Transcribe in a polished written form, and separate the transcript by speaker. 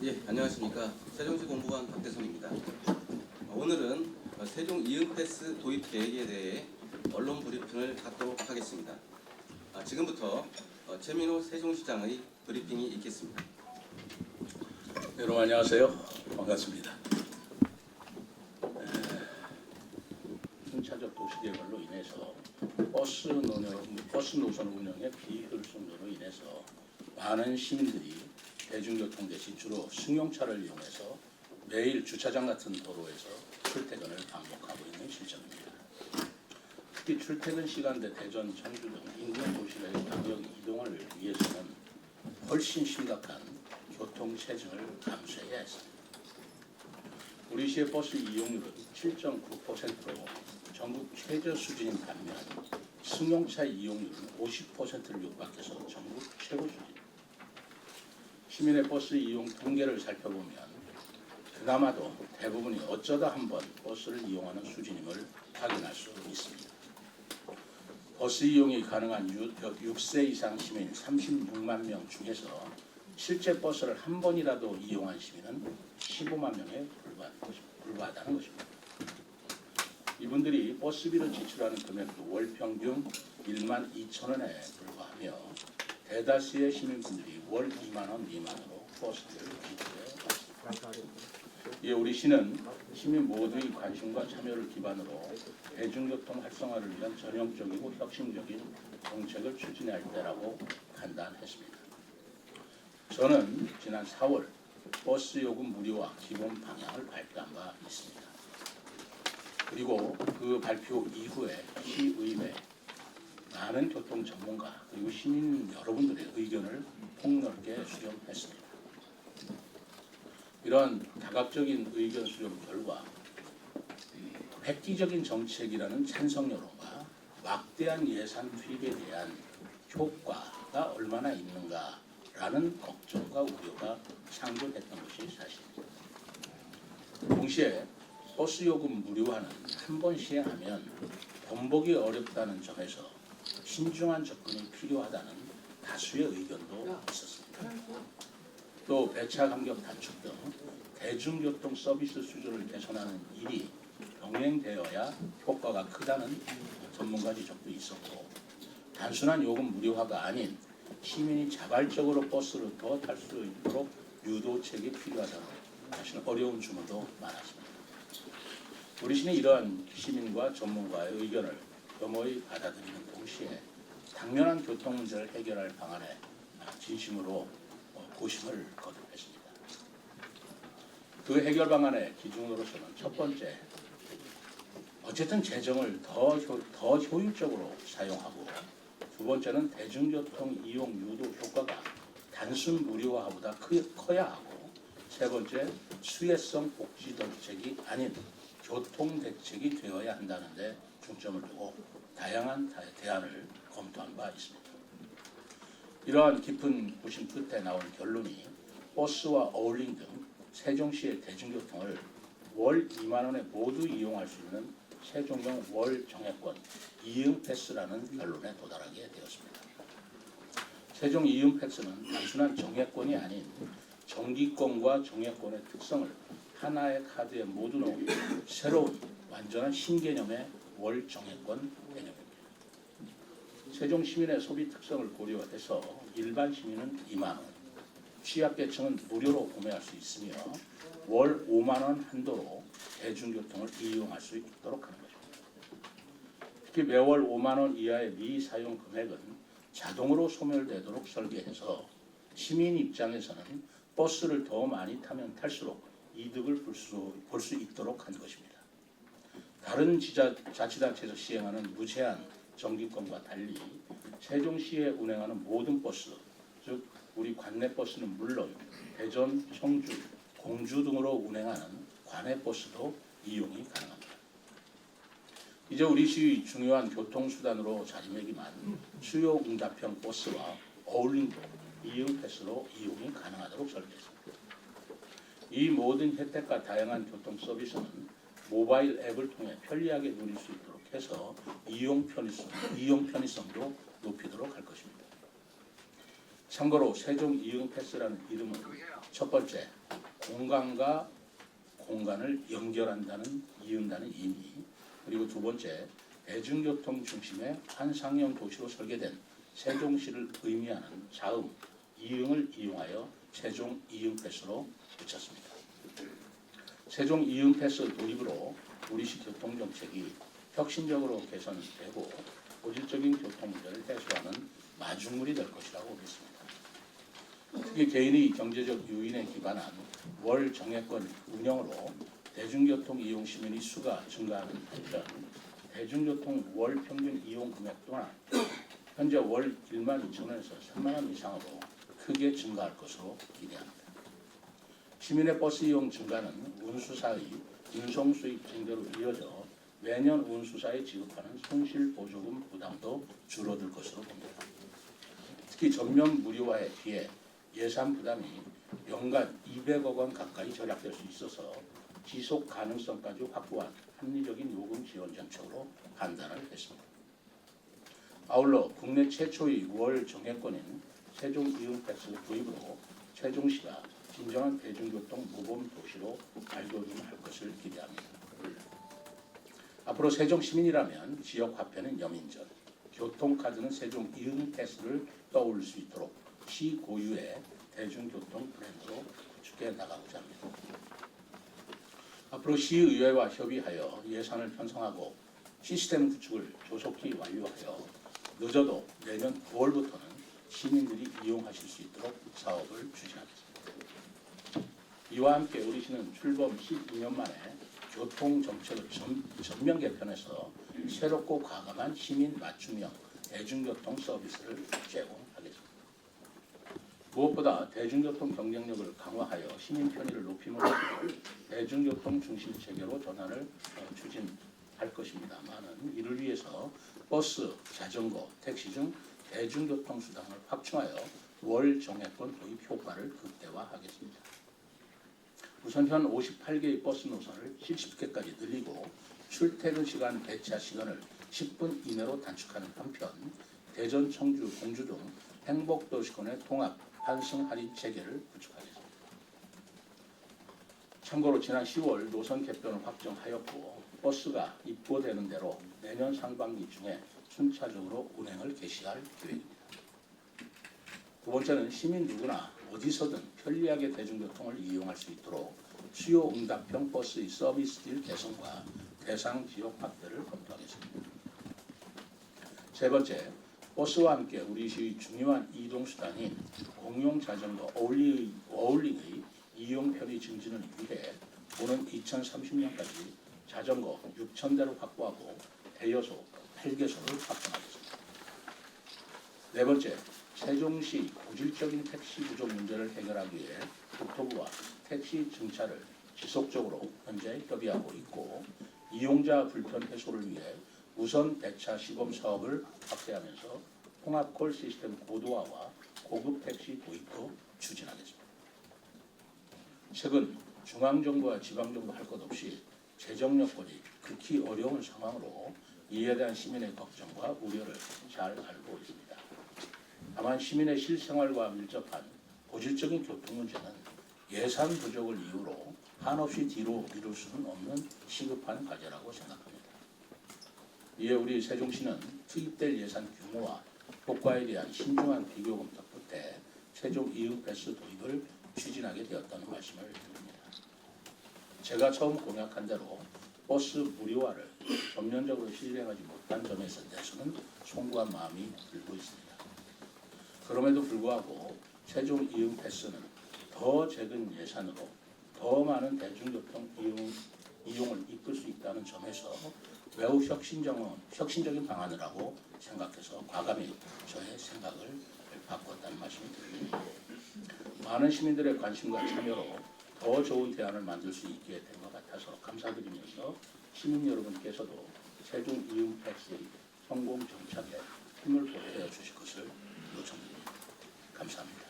Speaker 1: 예, 안녕하십니까. 세종시 공무관 박대선입니다. 오늘은 세종 이응패스 도입 계획에 대해 언론 브리핑을 갖도록 하겠습니다. 지금부터 최민호 세종시장의 브리핑이 있겠습니다.
Speaker 2: 여러분 안녕하세요. 반갑습니다. 순차적 도시개발로 인해서 버스 노선 운영의 비효율성으로 인해서 많은 시민들이 대중교통 대신 주로 승용차를 이용해서 매일 주차장 같은 도로에서 출퇴근을 반복하고 있는 실정입니다. 특히 출퇴근 시간대 대전, 청주 등 인근 도시의 방역 이동을 위해서는 훨씬 심각한 교통 체증을 감수해야 했습니다. 우리 시의 버스 이용률은 7.9%로 전국 최저 수준인 반면 승용차 이용률은 50%를 육박해서 전국 최고 수준. 시민의 버스 이용 통계를 살펴보면 그나마도 대부분이 어쩌다 한번 버스를 이용하는 수준임을 확인할 수 있습니다. 버스 이용이 가능한 6세 이상 시민 36만 명 중에서 실제 버스를 한 번이라도 이용한 시민은 15만 명에 불과하다는 것입니다. 이분들이 버스비로 지출하는 금액도 월 평균 1만 2천 원에 불과하며 대다수의 시민분들이 월 2만 원 미만으로 버스비를 지출해 왔습니다. 예, 우리 시는 시민 모두의 관심과 참여를 기반으로 대중교통 활성화를 위한 전형적이고 혁신적인 정책을 추진해야 할 때라고 판단했습니다. 저는 지난 4월 버스 요금 무료화 기본 방향을 발표한 바 있습니다. 그리고 그 발표 이후에 시의회 많은 교통 전문가 그리고 시민 여러분들의 의견을 폭넓게 수렴했습니다. 이러한 다각적인 의견 수렴 결과 획기적인 정책이라는 찬성 여론과 막대한 예산 투입에 대한 효과가 얼마나 있는가라는 걱정과 우려가 상존했던 것이 사실입니다. 동시에 버스 요금 무료화는 한 번 시행하면 번복이 어렵다는 점에서 신중한 접근이 필요하다는 다수의 의견도 있었습니다. 또 배차 간격 단축 등 대중교통 서비스 수준을 개선하는 일이 병행되어야 효과가 크다는 전문가 지적도 있었고 단순한 요금 무료화가 아닌 시민이 자발적으로 버스를 더 탈 수 있도록 유도책이 필요하다는 사실 어려운 주문도 많았습니다. 우리 시는 이러한 시민과 전문가의 의견을 겸허히 받아들이는 동시에 당면한 교통 문제를 해결할 방안에 진심으로 고심을 거듭했습니다. 그 해결 방안의 기준으로서는 첫 번째, 어쨌든 재정을 더 효율적으로 사용하고 두 번째는 대중교통 이용 유도 효과가 단순 무료화보다 커야 하고 세 번째, 수혜성 복지 정책이 아닌 교통 대책이 되어야 한다는 데 중점을 두고 다양한 대안을 검토한 바 있습니다. 이러한 깊은 고심 끝에 나온 결론이 버스와 어울링 등 세종시의 대중교통을 월 2만 원에 모두 이용할 수 있는 세종형 월 정액권 이응패스라는 결론에 도달하게 되었습니다. 세종 이응패스는 단순한 정액권이 아닌 정기권과 정액권의 특성을 하나의 카드에 모두 넣은 새로운 완전한 신개념의 월 정액권 개념입니다. 세종 시민의 소비 특성을 고려해서 일반 시민은 2만 원, 취약계층은 무료로 구매할 수 있으며 월 5만 원 한도로 대중교통을 이용할 수 있도록 하는 것입니다. 특히 매월 5만 원 이하의 미사용 금액은 자동으로 소멸되도록 설계해서 시민 입장에서는 버스를 더 많이 타면 탈수록 이득을 볼 수 있도록 한 것입니다. 다른 자치단체에서 시행하는 무제한 정기권과 달리 세종시에 운행하는 모든 버스, 즉 우리 관내 버스는 물론 대전, 청주, 공주 등으로 운행하는 관내 버스도 이용이 가능합니다. 이제 우리 시의 중요한 교통수단으로 자리매김한 수요응답형 버스와 어울림도 이응패스로 이용이 가능하도록 설계했습니다. 이 모든 혜택과 다양한 교통 서비스는 모바일 앱을 통해 편리하게 누릴 수 있도록 해서 이용 편의성도 높이도록 할 것입니다. 참고로 세종 이응패스라는 이름은 첫 번째, 공간과 공간을 연결한다는 이은다는 의미, 그리고 두 번째 대중교통 중심의 환상형 도시로 설계된 세종시를 의미하는 자음 이응을 이용하여 세종 이응 패스로 붙였습니다. 세종 이응 패스 도입으로 우리시 교통 정책이 혁신적으로 개선되고 본질적인 교통 문제를 해소하는 마중물이 될 것이라고 믿습니다. 특히 개인의 경제적 요인에 기반한 월 정액권 운영으로 대중교통 이용 시민의 수가 증가하는 한편 대중교통 월 평균 이용 금액 또한 현재 월 1만 2천 원에서 3만 원 이상으로 크게 증가할 것으로 기대합니다. 시민의 버스 이용 증가는 운수사의 운송 수입 증대로 이어져 매년 운수사에 지급하는 손실 보조금 부담도 줄어들 것으로 봅니다. 특히 전면 무료화에 비해 예산 부담이 연간 200억 원 가까이 절약될 수 있어서 지속 가능성까지 확보한 합리적인 요금 지원 정책으로 판단을 했습니다. 아울러 국내 최초의 월 정액권인 세종 이응 패스 도입으로 세종시가 진정한 대중교통 모범 도시로 발돋움할 것을 기대합니다. 앞으로 세종 시민이라면 지역 화폐는 여민전, 교통카드는 세종 이응 패스를 떠올릴 수 있도록 시 고유의 대중교통 브랜드로 구축해 나가고자 합니다. 앞으로 시의회와 협의하여 예산을 편성하고 시스템 구축을 조속히 완료하여 늦어도 내년 9월부터는 시민들이 이용하실 수 있도록 사업을 추진하겠습니다. 이와 함께 우리 시는 출범 12년 만에 교통정책을 전면 개편해서 새롭고 과감한 시민 맞춤형 대중교통 서비스를 제공하겠습니다. 무엇보다 대중교통 경쟁력을 강화하여 시민 편의를 높임으로 대중교통 중심 체계로 전환을 추진할 것입니다만 이를 위해서 버스, 자전거, 택시 등 대중교통 수단을 확충하여 월 정액권 도입 효과를 극대화하겠습니다. 우선 현 58개의 버스 노선을 70개까지 늘리고 출퇴근 시간 배차 시간을 10분 이내로 단축하는 한편 대전, 청주, 공주 등 행복도시권의 통합 환승 할인 체계를 구축하겠습니다. 참고로 지난 10월 노선 개편을 확정하였고 버스가 입고되는 대로 내년 상반기 중에 순차적으로 운행을 개시할 계획입니다. 두 번째는 시민 누구나 어디서든 편리하게 대중교통을 이용할 수 있도록 수요 응답형 버스의 서비스질 개선과 대상 지역 확대를 검토하겠습니다. 세 번째, 버스와 함께 우리 시의 중요한 이동수단인 공용자전거 어울링의 이용 편의 증진을 위해 오는 2030년까지 자전거 6,000대를 확보하고 대여소 8개소를 확정하겠습니다. 네 번째, 세종시 고질적인 택시 부족 문제를 해결하기 위해 국토부와 택시 증차를 지속적으로 현재 협의하고 있고 이용자 불편 해소를 위해 우선 배차 시범 사업을 확대하면서 통합콜 시스템 고도화와 고급 택시 도입도 추진하겠습니다. 최근 중앙정부와 지방정부 할 것 없이 재정 여건이 극히 어려운 상황으로 이에 대한 시민의 걱정과 우려를 잘 알고 있습니다. 다만 시민의 실생활과 밀접한 고질적인 교통 문제는 예산 부족을 이유로 한없이 뒤로 미룰 수는 없는 시급한 과제라고 생각합니다. 이에 우리 세종시는 투입될 예산 규모와 효과에 대한 신중한 비교 검토 끝에 세종 이응 패스 도입을 추진하게 되었다는 말씀을 드립니다. 제가 처음 공약한 대로 버스 무료화를 전면적으로 실행하지 못한 점에 대해서는 송구한 마음이 들고 있습니다. 그럼에도 불구하고 세종 이응 패스는 더 적은 예산으로 더 많은 대중교통 이용을 이끌 수 있다는 점에서 매우 혁신적인 방안이라고 생각해서 과감히 저의 생각을 바꿨다는 말씀을 드립니다. 많은 시민들의 관심과 참여로 더 좋은 대안을 만들 수 있게 된 것 같아서 감사드리면서 시민 여러분께서도 세종 이응 패스의 성공 정착에 힘을 보태어 주실 것을 요청드립니다. 감사합니다.